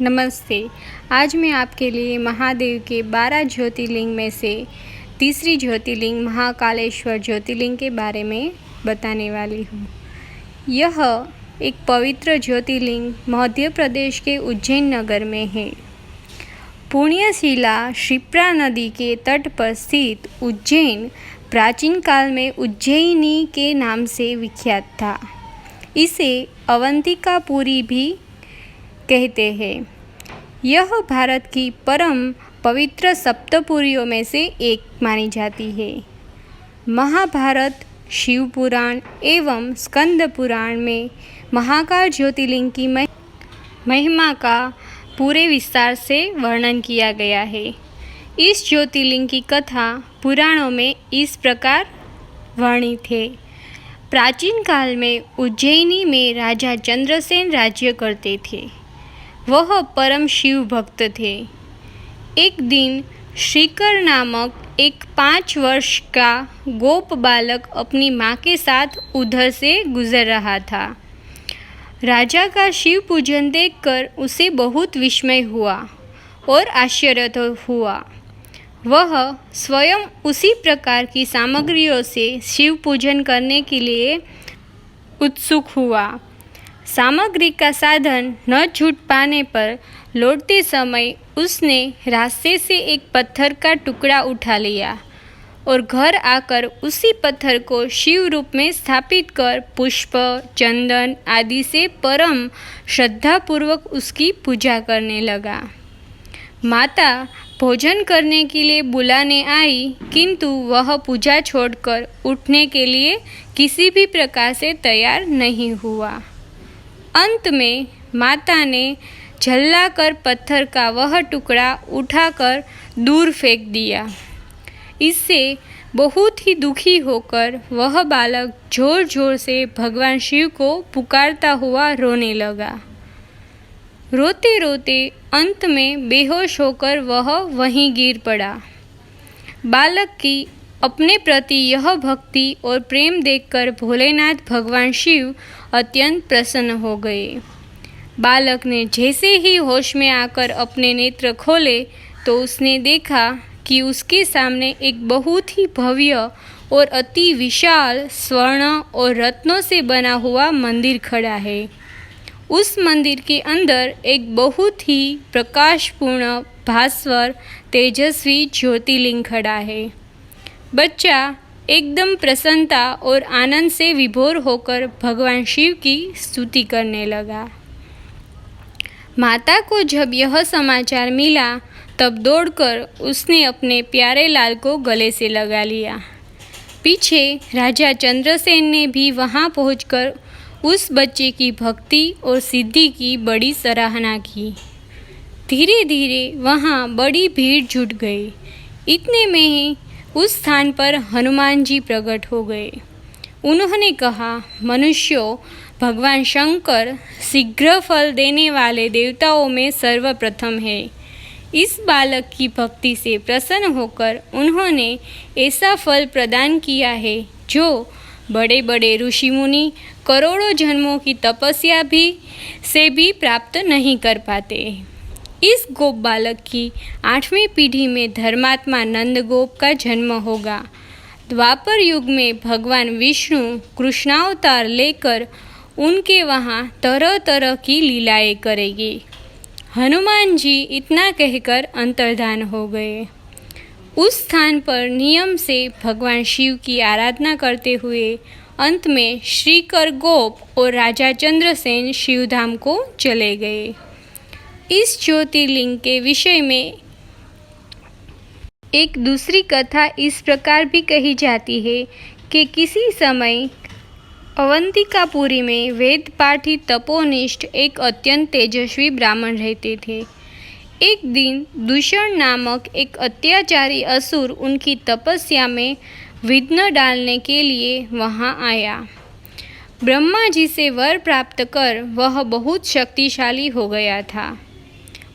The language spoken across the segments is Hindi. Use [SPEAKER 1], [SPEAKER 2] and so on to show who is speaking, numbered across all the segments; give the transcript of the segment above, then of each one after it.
[SPEAKER 1] नमस्ते। आज मैं आपके लिए महादेव के 12 ज्योतिर्लिंग में से तीसरी ज्योतिर्लिंग महाकालेश्वर ज्योतिर्लिंग के बारे में बताने वाली हूँ। यह एक पवित्र ज्योतिर्लिंग मध्य प्रदेश के उज्जैन नगर में है। पुण्यशिला क्षिप्रा नदी के तट पर स्थित उज्जैन प्राचीन काल में उज्जयिनी के नाम से विख्यात था। इसे अवंतिकापुरी भी कहते हैं। यह भारत की परम पवित्र सप्तपुरियों में से एक मानी जाती है। महाभारत, शिव पुराण एवं स्कंद पुराण में महाकाल ज्योतिर्लिंग की महिमा का पूरे विस्तार से वर्णन किया गया है। इस ज्योतिर्लिंग की कथा पुराणों में इस प्रकार वर्णित है। प्राचीन काल में उज्जैनी में राजा चंद्रसेन राज्य करते थे। वह परम शिव भक्त थे। एक दिन श्रीकर नामक एक 5 वर्ष का गोप बालक अपनी माँ के साथ उधर से गुजर रहा था। राजा का शिव पूजन देखकर उसे बहुत विस्मय हुआ और आश्चर्य हुआ। वह स्वयं उसी प्रकार की सामग्रियों से शिव पूजन करने के लिए उत्सुक हुआ। सामग्री का साधन न छूट पाने पर लौटते समय उसने रास्ते से एक पत्थर का टुकड़ा उठा लिया और घर आकर उसी पत्थर को शिव रूप में स्थापित कर पुष्प, चंदन आदि से परम श्रद्धापूर्वक उसकी पूजा करने लगा। माता भोजन करने के लिए बुलाने आई, किंतु वह पूजा छोड़कर उठने के लिए किसी भी प्रकार से तैयार नहीं हुआ। अंत में माता ने झल्लाकर पत्थर का वह टुकड़ा उठाकर दूर फेंक दिया। इससे बहुत ही दुखी होकर वह बालक जोर जोर से भगवान शिव को पुकारता हुआ रोने लगा। रोते रोते अंत में बेहोश होकर वह वहीं गिर पड़ा। बालक की अपने प्रति यह भक्ति और प्रेम देखकर भोलेनाथ भगवान शिव अत्यंत प्रसन्न हो गए। बालक ने जैसे ही होश में आकर अपने नेत्र खोले तो उसने देखा कि उसके सामने एक बहुत ही भव्य और अति विशाल स्वर्ण और रत्नों से बना हुआ मंदिर खड़ा है। उस मंदिर के अंदर एक बहुत ही प्रकाशपूर्ण, भास्वर, तेजस्वी ज्योतिर्लिंग खड़ा है। बच्चा एकदम प्रसन्नता और आनंद से विभोर होकर भगवान शिव की स्तुति करने लगा। माता को जब यह समाचार मिला तब दौड़कर उसने अपने प्यारे लाल को गले से लगा लिया। पीछे राजा चंद्रसेन ने भी वहां पहुंचकर उस बच्चे की भक्ति और सिद्धि की बड़ी सराहना की। धीरे धीरे वहां बड़ी भीड़ जुट गई। इतने में ही उस स्थान पर हनुमान जी प्रकट हो गए। उन्होंने कहा, मनुष्यों, भगवान शंकर शीघ्र फल देने वाले देवताओं में सर्वप्रथम है। इस बालक की भक्ति से प्रसन्न होकर उन्होंने ऐसा फल प्रदान किया है जो बड़े बड़े ऋषि मुनि करोड़ों जन्मों की तपस्या से भी प्राप्त नहीं कर पाते। इस गोप बालक की 8वीं पीढ़ी में धर्मात्मा नंद गोप का जन्म होगा। द्वापर युग में भगवान विष्णु कृष्णावतार लेकर उनके वहाँ तरह तरह की लीलाएं करेंगे। हनुमान जी इतना कहकर अंतर्धान हो गए। उस स्थान पर नियम से भगवान शिव की आराधना करते हुए अंत में श्रीकर गोप और राजा चंद्रसेन शिवधाम को चले गए। इस ज्योतिर्लिंग के विषय में एक दूसरी कथा इस प्रकार भी कही जाती है कि किसी समय अवंतिकापुरी में वेद पाठी तपोनिष्ठ एक अत्यंत तेजस्वी ब्राह्मण रहते थे। एक दिन दूषण नामक एक अत्याचारी असुर उनकी तपस्या में विघ्न डालने के लिए वहां आया। ब्रह्मा जी से वर प्राप्त कर वह बहुत शक्तिशाली हो गया था।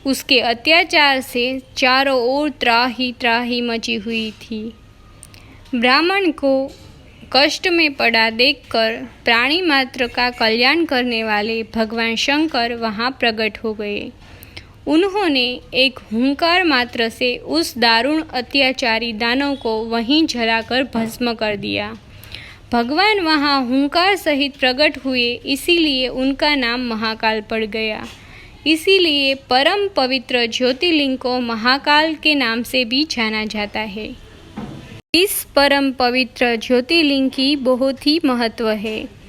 [SPEAKER 1] उसके अत्याचार से चारों ओर त्राही त्राही मची हुई थी। ब्राह्मण को कष्ट में पड़ा देखकर प्राणी मात्र का कल्याण करने वाले भगवान शंकर वहाँ प्रकट हो गए। उन्होंने एक हुंकार मात्र से उस दारुण अत्याचारी दानव को वहीं जलाकर भस्म कर दिया। भगवान वहाँ हुंकार सहित प्रकट हुए, इसीलिए उनका नाम महाकाल पड़ गया। इसीलिए परम पवित्र ज्योतिर्लिंग को महाकाल के नाम से भी जाना जाता है। इस परम पवित्र ज्योतिर्लिंग की बहुत ही महत्व है।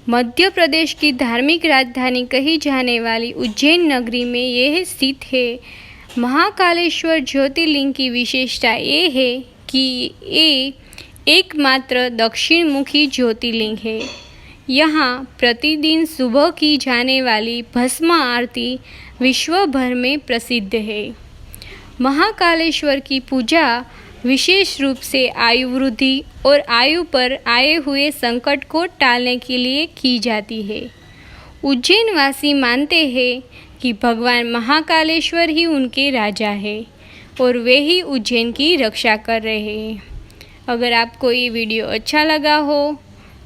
[SPEAKER 1] मध्य प्रदेश की धार्मिक राजधानी कही जाने वाली उज्जैन नगरी में यह स्थित है। महाकालेश्वर ज्योतिर्लिंग की विशेषता ये है कि ये एकमात्र दक्षिण मुखी ज्योतिर्लिंग है। यहाँ प्रतिदिन सुबह की जाने वाली भस्म आरती विश्व भर में प्रसिद्ध है। महाकालेश्वर की पूजा विशेष रूप से आयु वृद्धि और आयु पर आए हुए संकट को टालने के लिए की जाती है। उज्जैन वासी मानते हैं कि भगवान महाकालेश्वर ही उनके राजा है और वे ही उज्जैन की रक्षा कर रहे हैं। अगर आपको ये वीडियो अच्छा लगा हो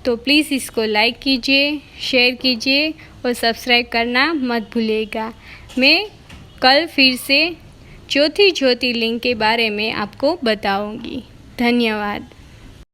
[SPEAKER 1] तो प्लीज़ इसको लाइक कीजिए, शेयर कीजिए और सब्सक्राइब करना मत भूलिएगा। मैं कल फिर से चौथी ज्योतिर्लिंग के बारे में आपको बताऊंगी। धन्यवाद।